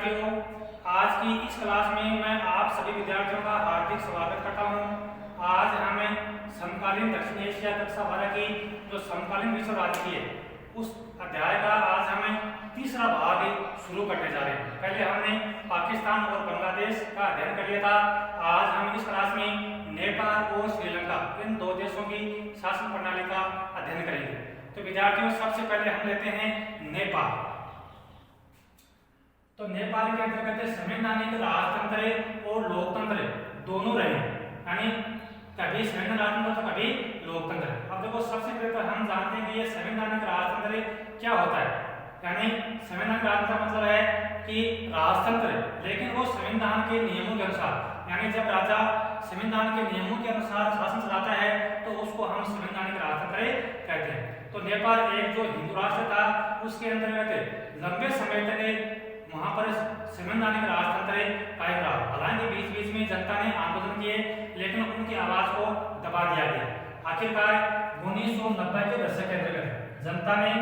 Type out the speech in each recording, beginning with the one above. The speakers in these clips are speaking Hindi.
विद्यार्थियों, आज की इस क्लास में मैं आप सभी विद्यार्थियों का हार्दिक स्वागत करता हूं। आज हमें समकालीन दक्षिण एशिया कक्षा 12 की जो समकालीन विश्व राजनीति है उस अध्याय का आज हमें तीसरा भाग शुरू करने जा रहे हैं। पहले हमने पाकिस्तान और बांग्लादेश का अध्ययन कर लिया था। आज हम इस क्लास में नेपाल और श्रीलंका इन दो देशों की शासन प्रणाली का अध्ययन करेंगे। तो विद्यार्थियों, सबसे पहले हम लेते हैं नेपाल। तो नेपाल के अंतर्गत संवैधानिक राजतंत्र और लोकतंत्र दोनों रहे, यानी कभी संवैधानिक राजतंत्र तो कभी लोकतंत्र। अब देखो, सबसे पहले तो हम जानते हैं कि ये संवैधानिक राजतंत्र क्या होता है। यानी संवैधानिक राजतंत्र मतलब है कि राजतंत्र, लेकिन वो संविधान के नियमों के अनुसार, यानी जब राजा संविधान के नियमों के अनुसार शासन चलाता है तो उसको हम संवैधानिक राजतंत्र कहते हैं। तो नेपाल एक जो हिंदू राष्ट्र था उसके अंतर्गत लंबे समय तक वहां पर संवैधानिक राजतंत्र कायम रहा। हालांकि बीच बीच में जनता ने आंदोलन किए, लेकिन उनकी आवाज को दबा दिया गया। आखिरकार 1990 के दशक के अंतर्गत जनता ने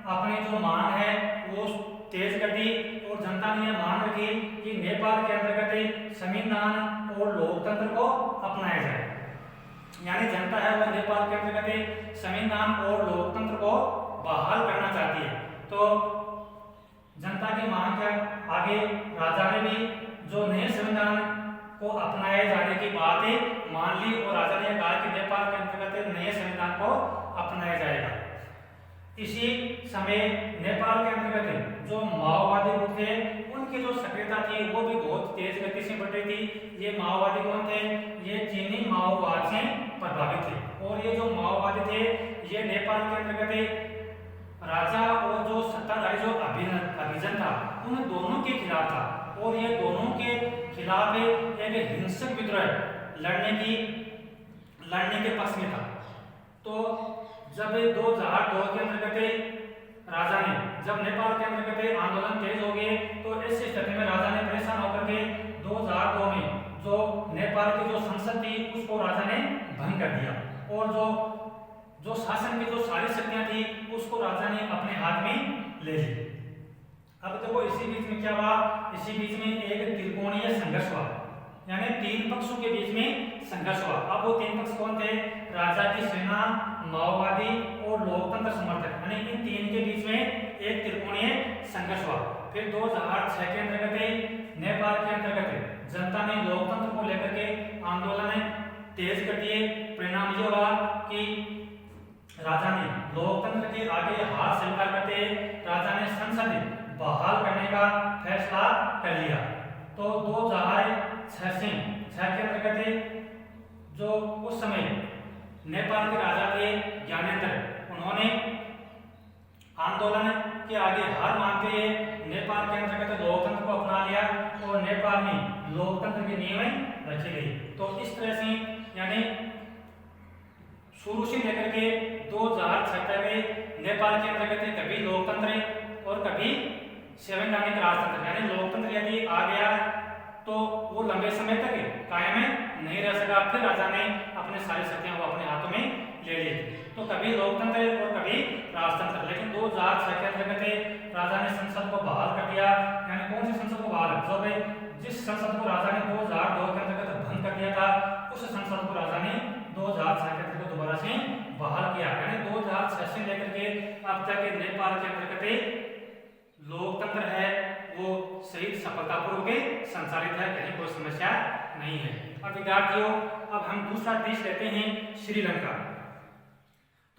अपनी जो मांग है वो तेज कर दी और जनता ने यह मांग रखी कि नेपाल के अंतर्गत संविधान और लोकतंत्र को अपनाया जाए। यानी जनता है वो नेपाल के अंतर्गत संविधान और लोकतंत्र को बहाल करना चाहती है। तो जनता की मांग के आगे राजा ने भी जो नए संविधान को अपनाए जाने की बात मान ली और राजा ने कहा कि नेपाल के अंतर्गत नए संविधान को अपनाया जाएगा। इसी समय नेपाल के अंतर्गत जो माओवादी गुट थे उनकी जो सक्रियता थी वो भी बहुत तेज गति से बढ़ रही थी। ये माओवादी कौन थे? ये चीनी माओवाद से प्रभावित थे और ये जो माओवादी थे ये नेपाल के अंतर्गत राजा और जो सत्ताधारी जो अभिजन था उन दोनों के खिलाफ था और ये दोनों के खिलाफ एक हिंसक विद्रोह लड़ने के पक्ष में था। तो जब 2002 के अंतर्गत राजा ने, जब नेपाल के अंतर्गत आंदोलन तेज हो गए तो इस स्थिति में राजा ने परेशान होकर के 2002 में जो नेपाल की जो संसद थी उसको राजा ने भंग कर दिया और जो शासन की जो सारी शक्तियां थी उसको राजा ने अपने हाथ में ले ली। अब देखो, इसी बीच में क्या हुआ? इसी बीच में एक त्रिकोणीय संघर्ष हुआ, यानी तीन पक्षों के बीच में संघर्ष हुआ। अब वो तीन पक्ष कौन थे? राजा की सेना, माओवादी और लोकतंत्र समर्थक, यानी इन तीन के बीच में एक त्रिकोणीय संघर्ष हुआ। फिर 2006 के अंतर्गत नेपाल के अंतर्गत जनता ने लोकतंत्र को लेकर के आंदोलन तेज कर दिए। परिणाम ये हुआ कि राजा ने लोकतंत्र के आगे हाथ स्वीकार करते राजा ने संसद बहाल करने का फैसला कर लिया। तो 2006 के अंतर्गत जो उस समय नेपाल के राजा थे ज्ञानेंद्र, उन्होंने आंदोलन के आगे हार मानते हुए नेपाल के अंतर्गत लोकतंत्र को अपना लिया और नेपाल में लोकतंत्र की नींव रखी गई। तो इस तरह से यानी शुरू से लेकर के 2006 तक नेपाल के अंतर्गत कभी लोकतंत्र और कभी संवैधानिक राजतंत्र, यानी लोकतंत्र यदि आ गया तो वो लंबे समय तक कायम नहीं रह सका। फिर राजा ने अपने सारी शक्तियां वो अपने हाथों में ले ली। तो कभी लोकतंत्र और कभी राजतंत्र। लेकिन 2006 के अंतर्गत राजा ने संसद को बहाल कर दिया। यानी कौन सी संसद को बहाल? जब जिस संसद को राजा ने 2002 के अंतर्गत भंग कर दिया था उस संसद को राजा ने 2006 के अंतर्गत दोबारा से बहाल किया। यानी 2006 से लेकर के अब तक नेपाल के अंतर्गत लोकतंत्र है वो सही सफलतापूर्वक संचालित है, कहीं कोई समस्या नहीं है। अब विद्यार्थियों, अब हम दूसरा देश लेते हैं श्रीलंका।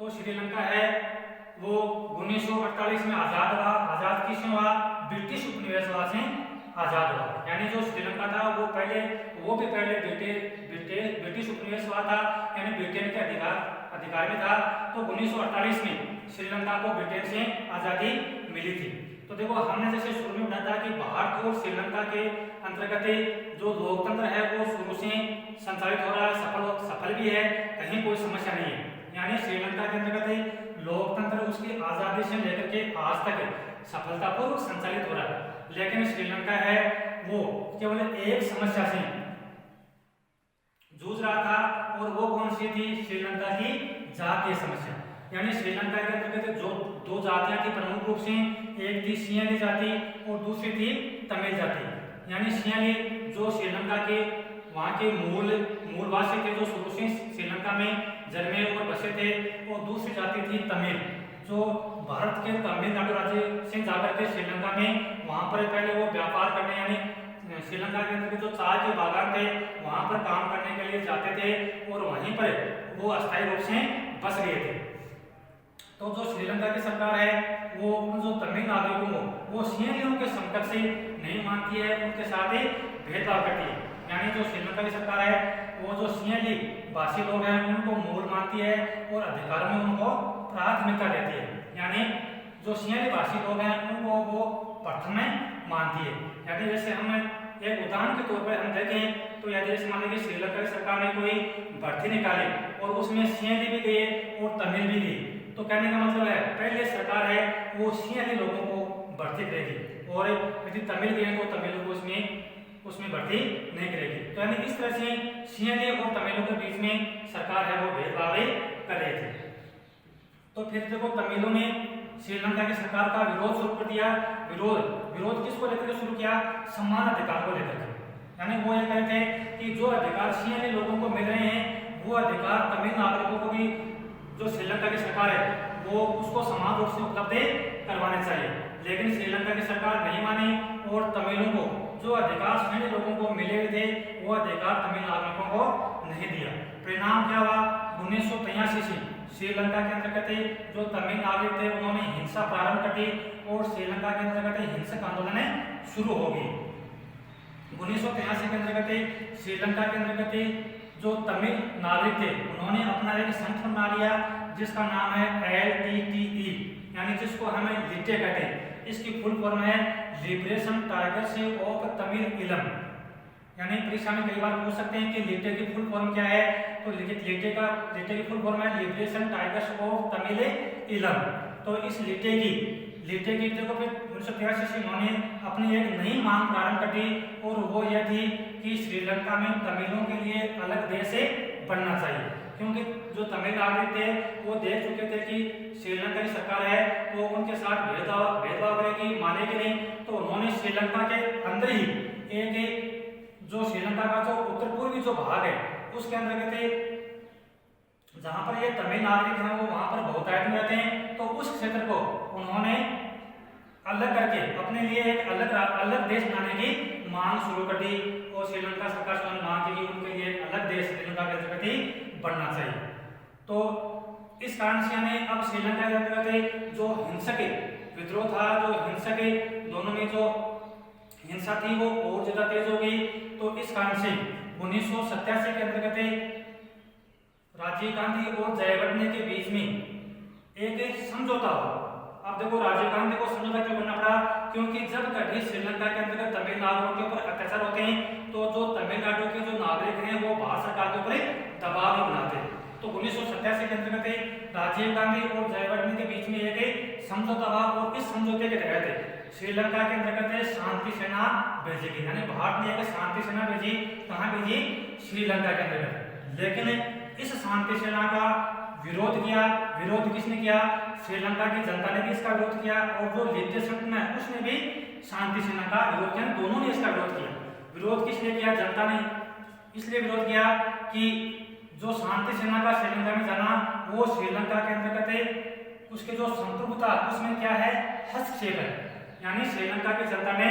तो श्रीलंका है वो 1948 में आजाद हुआ। आजाद किससे हुआ? ब्रिटिश उपनिवेशवाद से आजाद हुआ। यानी जो श्रीलंका था वो पहले ब्रिटिश उपनिवेशवाद था, यानी ब्रिटेन के अधिकार में था। तो 1948 में श्रीलंका को ब्रिटेन से आजादी मिली थी। तो देखो, हमने जैसे शुरू में बताया था कि भारत और श्रीलंका के अंतर्गत जो लोकतंत्र है वो शुरू से संचालित हो रहा है, सफल भी है, कहीं कोई समस्या नहीं है। यानी श्रीलंका के अंतर्गत लोकतंत्र उसकी आजादी से लेकर के आज तक सफलतापूर्वक संचालित हो रहा है। लेकिन श्रीलंका है वो केवल एक समस्या से जूझ रहा था और वो कौन सी थी? श्रीलंका की जातीय समस्या। यानी श्रीलंका के अंतर्गत जो दो जातियां थी प्रमुख रूप से, एक थी सिंहली जाति और दूसरी थी तमिल जाति। यानी सिंहली जो श्रीलंका के वहाँ के मूलवासी थे, जो शुरू से श्रीलंका में जन्मे और बसे थे, और दूसरी जाति थी तमिल, जो भारत के तमिलनाडु राज्य से जाकर के श्रीलंका में वहाँ पर पहले वो व्यापार करने, यानी श्रीलंका के अंदर जो चाय के बागान थे वहाँ पर काम करने के लिए जाते थे और वहीं पर वो अस्थायी रूप से बस गए थे। तो जो श्रीलंका की सरकार है वो उन जो तमिल नागरिकों को वो सिंहलियों के समकक्ष से नहीं मानती है, उनके साथ ही भेदभाव करती है। यानी जो श्रीलंका की सरकार है वो जो सिंहली भाषी लोग हैं उनको मूल मानती है और अधिकार में उनको प्राथमिकता देती है। यानी जो सिंहली भाषी लोग हैं उनको वो प्रथम में मानती है। यानी जैसे हम एक उदाहरण के तौर पर हम देखें तो यदि मान लीजिए श्रीलंका की सरकार ने कोई भर्ती निकाली और उसमें सिंहली भी गए और तमिल भी गई, तो कहने का मतलब है पहले सरकार है वो सिंहली लोगों को भर्ती करेगी और यदि तमिल गए तो तमिलों को उसमें भर्ती नहीं करेगी। तो यानी इस तरह से सिंहली और तमिलों के बीच में सरकार है वो भेदभाव कर रही थी। तो फिर देखो तमिलों ने श्रीलंका की सरकार का विरोध शुरू कर दिया। विरोध किसको लेकर शुरू किया? समान अधिकार को लेकर के। यानी वो ये कहते हैं कि जो अधिकार सिंहली लोगों को मिल रहे हैं वो अधिकार तमिल नागरिकों को भी जो श्रीलंका की सरकार है वो उसको समान रूप से उपलब्ध करवाने चाहिए। लेकिन श्रीलंका की सरकार नहीं मानी और तमिलों को जो अधिकार सिंहली लोगों को मिले थे वो अधिकार तमिल नागरिकों को नहीं दिया। परिणाम क्या हुआ? 1983 से श्रीलंका के अंतर्गत जो तमिल नागरिक थे उन्होंने हिंसा प्रारंभ कर दी और श्रीलंका के अंतर्गत हिंसक आंदोलन शुरू हो गई। 1983 के अंतर्गत श्रीलंका के अंतर्गत जो तमिल नागरिक थे उन्होंने अपना एक संगठन बना लिया जिसका नाम है LTTE, यानी जिसको हमें लिट्टे कहते हैं। इसकी फुल फॉर्म है लिबरेशन टाइगर्स ऑफ तमिल इलम। यानी परीक्षा में कई बार पूछ सकते हैं कि लिट्टे की फुल फॉर्म क्या है, तो लिट्टे की फुल फॉर्म है लिबरेशन टाइगर्स ऑफ तमिल इलम। तो इस लिट्टे की देखो फिर 1983 से उन्होंने अपनी एक नई मांग प्रारंभ कर दी और वो यह थी कि श्रीलंका में तमिलों के लिए अलग देश बनना चाहिए, क्योंकि जो तमिल नागरिक थे वो देख चुके थे कि श्रीलंका की सरकार है वो उनके साथ भेदभाव करेगी, मानेगी नहीं। तो उन्होंने श्रीलंका के अंदर ही एक जो श्रीलंका का जो उत्तर पूर्वी जो भाग है उसके अंतर्गत जहां पर ये तमिल नागरिक हैं वो वहां पर बहुतायत में रहते हैं, तो उस क्षेत्र को उन्होंने अलग करके अपने लिए एक अलग देश बनाने की मांग शुरू कर दी और श्रीलंका सरकार से मांग की कि उनके लिए एक अलग देश श्रीलंका के अंतर्गत बनना चाहिए। तो इस कारण से हमें अब श्रीलंका के अंतर्गत जो हिंसक विद्रोह था, जो हिंसक दोनों में जो हिंसा थी वो और ज्यादा तेज हो गई। तो इस कारण से 1987 के अंतर्गत राजीव गांधी और जयवर्धने के बीच में एक समझौता हुआ। अब देखो राजीव गांधी को समझौता क्यों करना पड़ा? क्योंकि जब कभी श्रीलंका के अंतर्गत तमिल नागरिकों के ऊपर अत्याचार होते हैं तो जो तमिलनाडु के जो नागरिक हैं वो भारत सरकार के ऊपर दबाव भी बनाते हैं। तो 1987 के अंतर्गत राजीव गांधी और जयवर्धने के बीच में एक समझौता हुआ और इस समझौते के तहत श्रीलंका के अंतर्गत शांति सेना भेजी गई। यानी भारत ने एक शांति सेना भेजी। कहाँ भेजी? श्रीलंका के अंतर्गत। लेकिन इस शांति सेना का विरोध किया। विरोध किसने किया? श्रीलंका की जनता ने भी इसका विरोध किया और जो लिट्टे संगठन है उसने भी शांति सेना का विरोध किया। दोनों ने इसका विरोध किया। विरोध किसने किया? जनता ने इसलिए विरोध किया कि जो शांति सेना का श्रीलंका में जाना वो श्रीलंका के अंतर्गत उसके जो संप्रभुता उसमें क्या है? हस्तक्षेप है। यानी श्रीलंका की जनता ने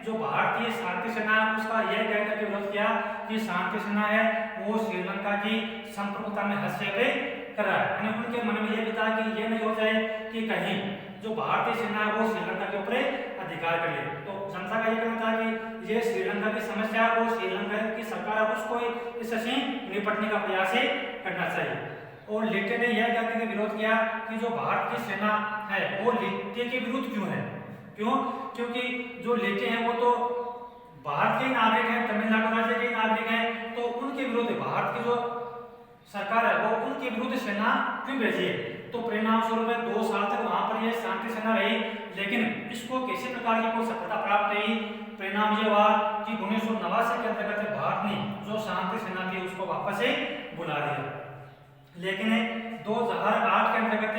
जो भारतीय शांति सेना उसका यह कहकर के विरोध किया कि शांति सेना है वो श्रीलंका की संप्रभुता में हस्तक्षेप कर रहा है। यानी उनके मन में यह भी था कि ये नहीं हो जाए कि कहीं जो भारतीय सेना है वो श्रीलंका के ऊपर अधिकार कर ले। तो जनता का यह कहना था कि ये श्रीलंका की समस्या और श्रीलंका की सरकार है उसको इससे निपटने का प्रयास करना चाहिए। और लिट्टे ने यह कहकर के विरोध किया कि जो भारत की सेना है वो लिट्टे के विरुद्ध क्यों है? क्यों? क्योंकि जो लिट्टे हैं वो तो भारत के नागरिक हैं, तमिलनाडु राज्य के नागरिक हैं, तो उनके विरुद्ध भारत की जो सरकार है वो उनके विरुद्ध सेना क्यों भेजी? तो परिणाम स्वरूप 2 साल तक वहां पर यह शांति सेना रही, लेकिन इसको किसी प्रकार की कोई सफलता प्राप्त नहीं। परिणाम ये हुआ कि 1989 के अंतर्गत भारत ने जो शांति सेना थी उसको वापस बुला लिया। लेकिन 2008 के अंतर्गत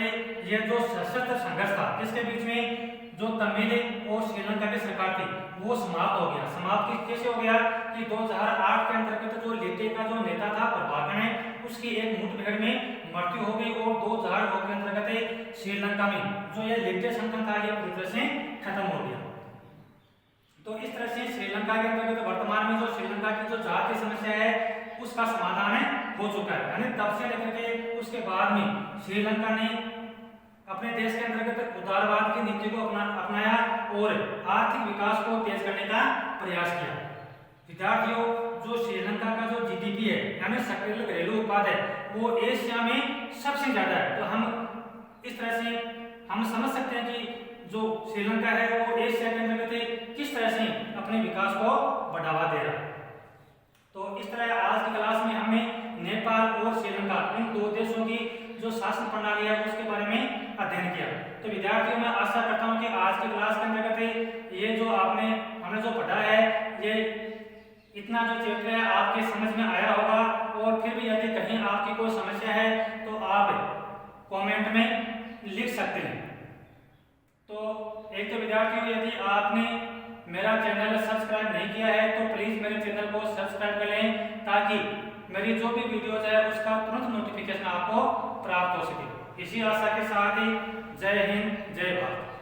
ये जो सशस्त्र संघर्ष था किसके बीच में, जो तमिल और श्रीलंका की सरकार थी, वो समाप्त हो गया। समाप्त कैसे हो गया कि 2008 के अंतर्गत जो लिट्टे का जो नेता था प्रभाकरण, उसकी एक मुठभेड़ में मृत्यु हो गई और 2009 के अंतर्गत श्रीलंका में जो ये लिट्टे संगठन था ये पूरी तरह से खत्म हो गया। तो इस तरह से श्रीलंका के अंतर्गत वर्तमान में जो श्रीलंका की जो जात की समस्या है उसका समाधान हो चुका है। यानी तब से लेकर के उसके बाद में श्रीलंका ने अपने देश के अंतर्गत उदारवाद की नीति को अपनाया और आर्थिक विकास को तेज करने का प्रयास किया। विद्यार्थियों, जो श्रीलंका का जो जीडीपी है यानी सकल घरेलू उत्पाद है वो एशिया में सबसे ज्यादा है। तो हम इस तरह से हम समझ सकते हैं कि जो श्रीलंका है वो एशिया के अंतर्गत किस तरह से अपने विकास को बढ़ावा दे रहा है। तो इस तरह आज की क्लास में हमें नेपाल और श्रीलंका इन दो देशों की जो शासन प्रणाली है उसके बारे में अध्ययन किया। तो विद्यार्थियों, मैं आशा करता हूं कि आज की क्लास के अंतर्गत ये जो हमने जो पढ़ा है ये इतना जो चैप्टर है आपके समझ में आया होगा। और फिर भी यदि कहीं आपकी कोई समस्या है तो आप कमेंट में लिख सकते हैं। तो एक तो विद्यार्थियों, यदि आपने मेरा चैनल सब्सक्राइब नहीं किया है तो प्लीज मेरे चैनल को सब्सक्राइब कर लें ताकि मेरी जो भी वीडियोज है उसका तुरंत नोटिफिकेशन आपको प्राप्त हो सके। इसी आशा के साथ ही जय हिंद, जय भारत।